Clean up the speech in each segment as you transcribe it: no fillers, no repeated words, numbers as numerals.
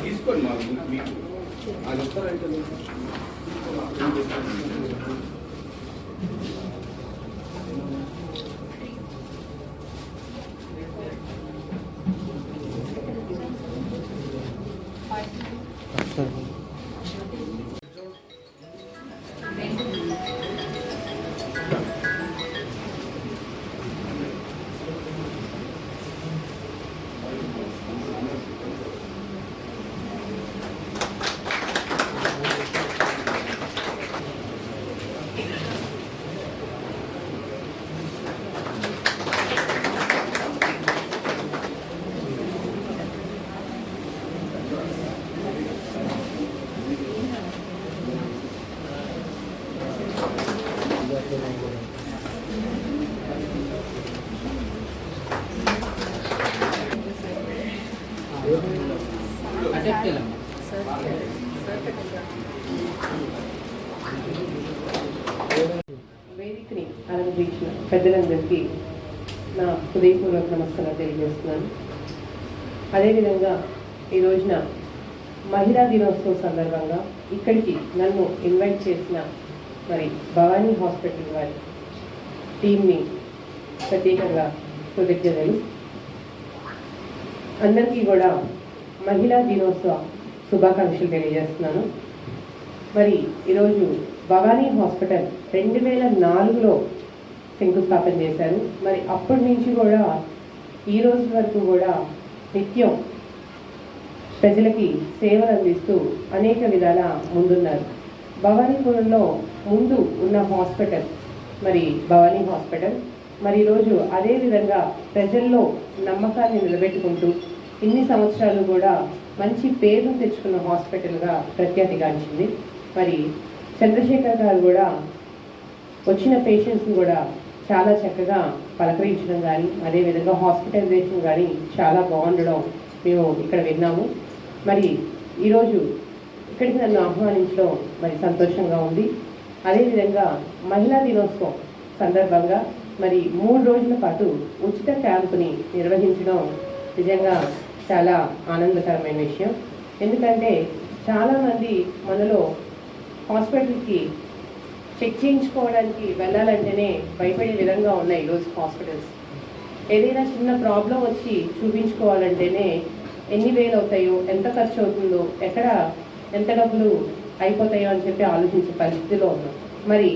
తీసుకోండి మీకు అది వస్తారంటే వేదికని అలంకరించిన పెద్దలందరికీ నా హృదయపూర్వక నమస్కారాలు తెలియజేస్తున్నాను. అదేవిధంగా ఈ రోజున మహిళా దినోత్సవం సందర్భంగా ఇక్కడికి నన్ను ఇన్వైట్ చేసిన మరి భవానీ హాస్పిటల్ వారి టీంని ప్రత్యేకంగా కృతజ్ఞతలు. అందరికీ కూడా మహిళా దినోత్సవ శుభాకాంక్షలు తెలియజేస్తున్నాను. మరి ఈరోజు భవానీ హాస్పిటల్ 2004లో శంకుస్థాపన చేశారు. మరి అప్పటి నుంచి కూడా ఈ రోజు వరకు కూడా నిత్యం ప్రజలకి సేవలు అందిస్తూ అనేక విధాల ముందున్నారు. భవానీపురంలో ముందు ఉన్న హాస్పిటల్ మరి భవానీ హాస్పిటల్. మరి ఈరోజు అదేవిధంగా ప్రజల్లో నమ్మకాన్ని నిలబెట్టుకుంటూ ఇన్ని సంవత్సరాలు కూడా మంచి పేరును తెచ్చుకున్న హాస్పిటల్గా ప్రఖ్యాతిగాంచింది. మరి చంద్రశేఖర్ గారు కూడా వచ్చిన పేషెంట్స్ని కూడా చాలా చక్కగా పలకరించడం కానీ అదేవిధంగా హాస్పిటలైజేషన్ కానీ చాలా బాగుండడం మేము ఇక్కడ విన్నాము. మరి ఈరోజు ఇక్కడికి నన్ను ఆహ్వానించడం మరి సంతోషంగా ఉంది. అదేవిధంగా మహిళా దినోత్సవం సందర్భంగా మరి 3 రోజుల పాటు ఉచిత క్యాంపుని నిర్వహించడం నిజంగా చాలా ఆనందకరమైన విషయం. ఎందుకంటే చాలామంది మనలో హాస్పిటల్కి చెక్ చేయించుకోవడానికి వెళ్ళాలంటేనే భయపడే విధంగా ఉన్నాయి ఈరోజు హాస్పిటల్స్. ఏదైనా చిన్న ప్రాబ్లం వచ్చి చూపించుకోవాలంటేనే ఎన్ని వేలు అవుతాయో, ఎంత ఖర్చు అవుతుందో, ఎక్కడ ఎంత డబ్బులు అయిపోతాయో అని చెప్పి ఆలోచించే పరిస్థితిలో ఉన్నాం. మరి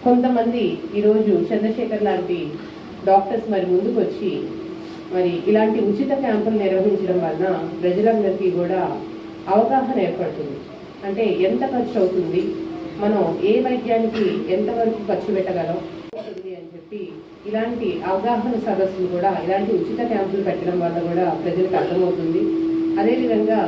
కొంతమంది ఈరోజు చంద్రశేఖర్ లాంటి డాక్టర్స్ మరి ముందుకు వచ్చి మరి ఇలాంటి ఉచిత క్యాంపులు నిర్వహించడం వలన ప్రజలందరికీ కూడా అవగాహన ఏర్పడుతుంది. అంటే ఎంత ఖర్చు అవుతుంది, మనం ఏ వైద్యానికి ఎంతవరకు ఖర్చు పెట్టగలం అని చెప్పి ఇలాంటి అవగాహన సదస్సులు కూడా ఇలాంటి ఉచిత క్యాంపులు పెట్టడం వల్ల కూడా ప్రజలకు అర్థమవుతుంది. అదేవిధంగా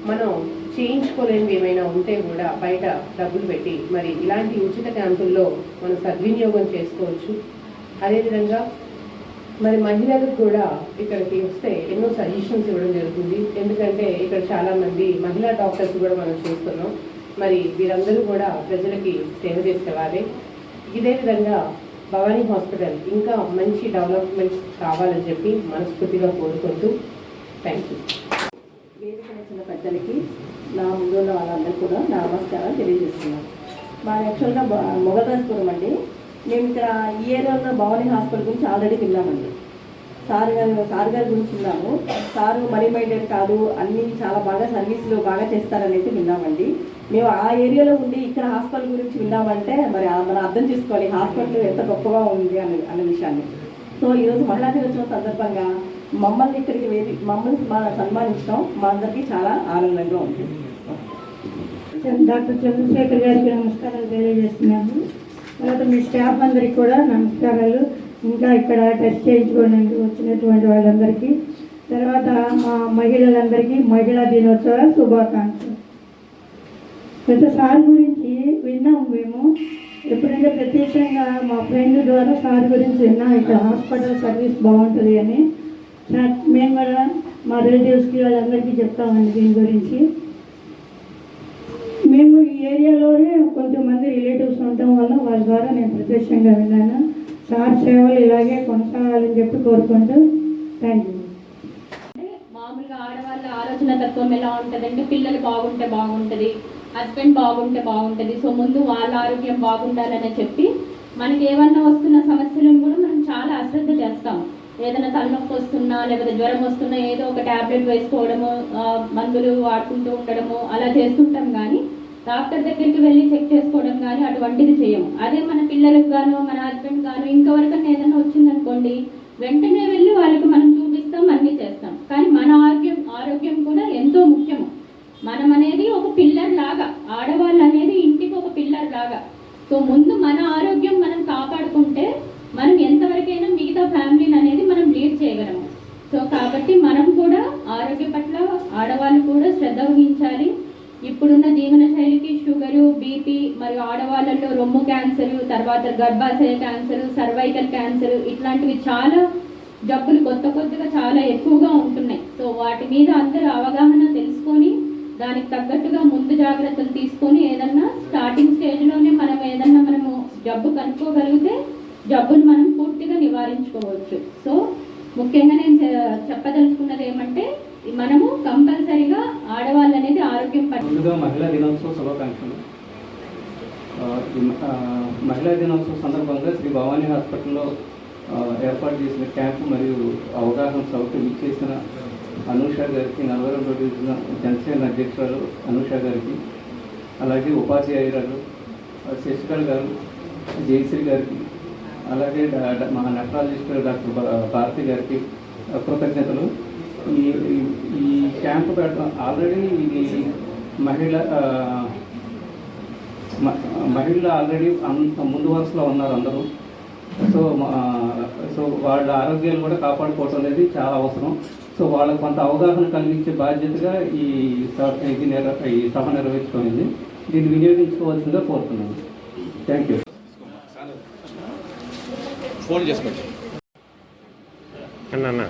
మనం చేయించుకోలేనివి ఏమైనా ఉంటే కూడా బయట డబ్బులు పెట్టి మరి ఇలాంటి ఉచిత క్యాంపుల్లో మనం సద్వినియోగం చేసుకోవచ్చు. అదేవిధంగా మరి మహిళలకు కూడా ఇక్కడికి వస్తే ఎన్నో సజెషన్స్ ఇవ్వడం జరుగుతుంది. ఎందుకంటే ఇక్కడ చాలామంది మహిళా డాక్టర్స్ కూడా మనం చూస్తున్నాం. మరి వీరందరూ కూడా ప్రజలకి సేవ చేసేవారే. ఇదే విధంగా భవానీ హాస్పిటల్ ఇంకా మంచి డెవలప్మెంట్స్ కావాలని చెప్పి మనస్ఫూర్తిగా కోరుకుంటూ థ్యాంక్ యూ. వేదిక వచ్చిన పెద్దలకి నా ముందు ఉన్న వాళ్ళందరికీ కూడా నా నమస్కారం తెలియజేస్తున్నాను. మా యాక్చువల్గా మొగల్రాజపురం అండి. మేము ఇక్కడ ఈ ఏరియాలో భవానీ హాస్పిటల్ గురించి ఆల్రెడీ విన్నామండి. సార్ గారి గురించి విన్నాము. సారు మనీ మైండెడ్ కాదు, అన్నీ చాలా బాగా సర్వీసులు బాగా చేస్తారని అయితే విన్నామండి. మేము ఆ ఏరియాలో ఉండి ఇక్కడ హాస్పిటల్ గురించి విన్నామంటే మరి మనం అర్థం చేసుకోవాలి హాస్పిటల్ ఎంత గొప్పగా ఉంది అన్న విషయాన్ని. సో ఈరోజు మహిళా దినోత్సవం సందర్భంగా మమ్మల్ని ఇక్కడికి మమ్మల్ని సన్మానించడం మా అందరికీ చాలా ఆనందంగా ఉంది. డాక్టర్ చంద్రశేఖర్ గారికి నమస్కారాలు తెలియజేస్తున్నాము. తర్వాత మీ స్టాఫ్ అందరికీ కూడా నమస్కారాలు. ఇంకా ఇక్కడ టెస్ట్ చేయించుకోవడానికి వచ్చినటువంటి వాళ్ళందరికీ, తర్వాత మా మహిళలందరికీ మహిళా దినోత్సవ శుభాకాంక్షలు. సార్ గురించి విన్నాము మేము. ఎప్పుడైతే ప్రత్యక్షంగా మా ఫ్రెండ్ ద్వారా సార్ గురించి విన్నాం, ఇక్కడ హాస్పిటల్ సర్వీస్ బాగుంటుంది అని. మేము కూడా మా రిలేటివ్స్కి వాళ్ళందరికీ చెప్తామండి దీని గురించి. ఏరియాలోనే కొంతమంది రిలేటివ్స్ ఉండటం వల్ల వాళ్ళ ద్వారా నేను ప్రత్యక్షంగా విన్నాను. సార్ సేవలు ఇలాగే కొనసాగాలని చెప్పి కోరుకుంటూ థ్యాంక్ యూ. మామూలుగా ఆడవాళ్ళ ఆలోచన తత్వం ఎలా ఉంటుందంటే పిల్లలు బాగుంటే బాగుంటుంది, హస్బెండ్ బాగుంటే బాగుంటుంది. సో ముందు వాళ్ళ ఆరోగ్యం బాగుండాలని చెప్పి మనకి ఏమన్నా వస్తున్న సమస్యలను కూడా మనం చాలా అశ్రద్ధ చేస్తాం. ఏదైనా తలనొప్పి వస్తున్నా లేకపోతే జ్వరం వస్తున్నా ఏదో ఒక ట్యాబ్లెట్ వేసుకోవడము, మందులు వాడుకుంటూ ఉండడము అలా చేస్తుంటాం. కానీ డాక్టర్ దగ్గరికి వెళ్ళి చెక్ చేసుకోవడం కానీ అటువంటిది చేయము. అదే మన పిల్లలకు గాను మన హస్బెండ్ గాను ఇంకెవరికన్నా ఏదైనా వచ్చిందనుకోండి, వెంటనే వెళ్ళి వాళ్ళకి మనం చూపిస్తాం, అన్నీ చేస్తాం. కానీ మన ఆరోగ్యం కూడా ఎంతో ముఖ్యము. మనం అనేది ఒక పిల్లర్ లాగా, ఆడవాళ్ళు అనేది ఇంటికి ఒక పిల్లర్ లాగా. సో ముందు మన ఆరోగ్యం మనం కాపాడుకుంటే మనం ఎంతవరకైనా మిగతా ఫ్యామిలీని అనేది మనం లీడ్ చేయగలము. సో కాబట్టి మనం కూడా ఆరోగ్య పట్ల ఆడవాళ్ళు కూడా శ్రద్ధ వహించాలి. ఇప్పుడున్న జీవన శైలికి షుగరు, బీపీ మరియు ఆడవాళ్ళలో రొమ్ము క్యాన్సర్, తర్వాత గర్భాశయ క్యాన్సర్, సర్వైకల్ క్యాన్సర్ ఇట్లాంటివి చాలా జబ్బులు కొత్తగా చాలా ఎక్కువగా ఉంటున్నాయి. సో వాటి మీద అందరూ అవగాహన తెలుసుకొని దానికి తగ్గట్టుగా ముందు జాగ్రత్తలు తీసుకొని ఏదన్నా స్టార్టింగ్ స్టేజ్లోనే మనము జబ్బు కనుక్కోగలిగితే జబ్బును మనం పూర్తిగా నివారించుకోవచ్చు. సో ముఖ్యంగా నేను చెప్పదలుచుకున్నది ఏమంటే మనము కంపల్సరీగా ఆడవాళ్ళు అనేది ఆరోగ్యం ముందుగా మహిళా దినోత్సవ శుభాకాంక్షలు. మహిళా దినోత్సవ సందర్భంగా శ్రీ భవానీ హాస్పిటల్లో ఏర్పాటు చేసిన క్యాంపు మరియు అవగాహన సభకు ఇచ్చేసిన అనూష గారికి, 42వ డివిజన్ జనసేన అధ్యక్షురాలు అనూష గారికి, అలాగే ఉపాధ్యాయురాలు శశికళ గారు, జయశ్రీ గారికి, అలాగే మా నెఫ్రాలజిస్ట్ డాక్టర్ భారతి గారికి కృతజ్ఞతలు. ఈ క్యాంపు పెట్టడం ఆల్రెడీ ఇది మహిళలు ఆల్రెడీ ముందు వరుసలో ఉన్నారు అందరూ. సో వాళ్ళ ఆరోగ్యాలు కూడా కాపాడుకోవడం అనేది చాలా అవసరం. సో వాళ్ళకి కొంత అవగాహన కలిగించే బాధ్యతగా ఈ సభ నిర్వహించుకోనింది. దీన్ని వినియోగించుకోవాల్సిందిగా కోరుతున్నాను. Thank you. ఫోన్ చేసుకోండి. అన్న